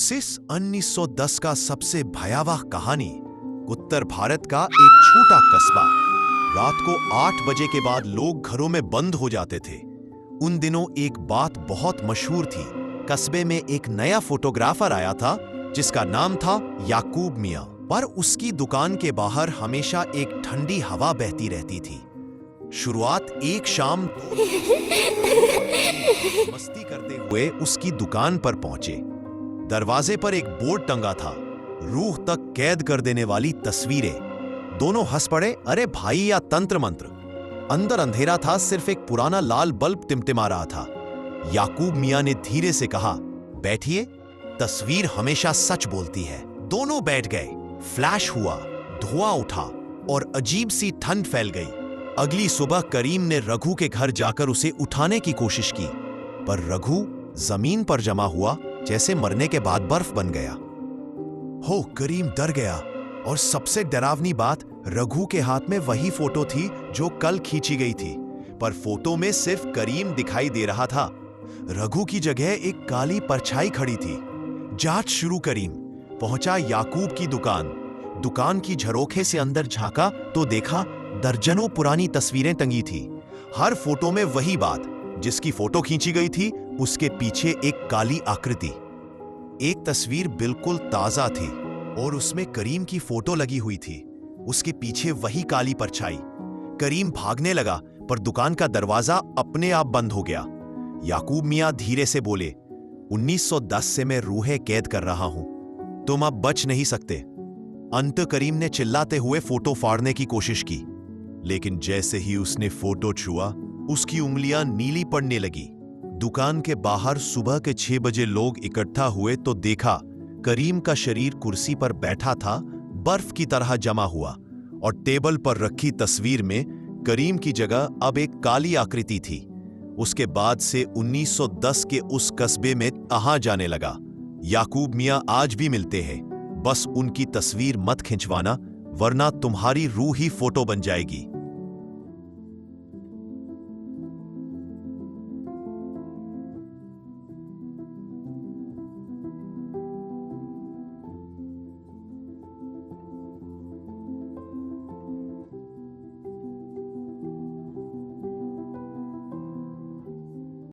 सिस 1910 का सबसे भयावह कहानी। उत्तर भारत का एक छोटा कस्बा। रात को 8 बजे के बाद लोग घरों में बंद हो जाते थे। उन दिनों एक बात बहुत मशहूर थी। कस्बे में एक नया फोटोग्राफर आया था जिसका नाम था याकूब मियां। पर उसकी दुकान के बाहर हमेशा एक ठंडी हवा बहती रहती थी। शुरुआत एक शाम मस्ती करते हुए उसकी दुकान पर पहुंचे। दरवाजे पर एक बोर्ड टंगा था, रूह तक कैद कर देने वाली तस्वीरें। दोनों हंस पड़े, अरे भाई या तंत्र मंत्र। अंदर अंधेरा था, सिर्फ एक पुराना लाल बल्ब टिमटिमा रहा था। याकूब मियां ने धीरे से कहा, बैठिए, तस्वीर हमेशा सच बोलती है। दोनों बैठ गए। फ्लैश हुआ, धुआं उठा और अजीब सी ठंड फैल गई। अगली सुबह करीम ने रघु के घर जाकर उसे उठाने की कोशिश की, पर रघु जमीन पर जमा हुआ जैसे मरने के बाद बर्फ बन गया। हो, करीम डर गया। और सबसे डरावनी बात, रघु के हाथ में वही फोटो थी जो कल खींची गई थी, पर फोटो में सिर्फ करीम दिखाई दे रहा था। रघु की जगह एक काली परछाई खड़ी थी। जांच शुरू। करीम पहुंचा याकूब की दुकान। दुकान की झरोखे से अंदर झांका तो देखा दर्जनों पुरानी तस्वीरें टंगी थी। हर फोटो में वही बात, जिसकी फोटो खींची गई थी उसके पीछे एक काली आकृति। एक तस्वीर बिल्कुल ताजा थी और उसमें करीम की फोटो लगी हुई थी। उसके पीछे वही काली परछाई। करीम भागने लगा, पर दुकान का दरवाजा अपने आप बंद हो गया। याकूब मियां धीरे से बोले, 1910 से मैं रूहें कैद कर रहा हूं, तुम अब बच नहीं सकते। अंत करीम ने चिल्लाते हुए फोटो फाड़ने की कोशिश की, लेकिन जैसे ही उसने फोटो छुआ उसकी उंगलियां नीली पड़ने लगी। दुकान के बाहर सुबह के 6 बजे लोग इकट्ठा हुए तो देखा करीम का शरीर कुर्सी पर बैठा था, बर्फ की तरह जमा हुआ, और टेबल पर रखी तस्वीर में करीम की जगह अब एक काली आकृति थी। उसके बाद से 1910 के उस कस्बे में कहां जाने लगा। याकूब मियां आज भी मिलते हैं, बस उनकी तस्वीर मत खिंचवाना, वरना तुम्हारी रूह ही फोटो बन जाएगी।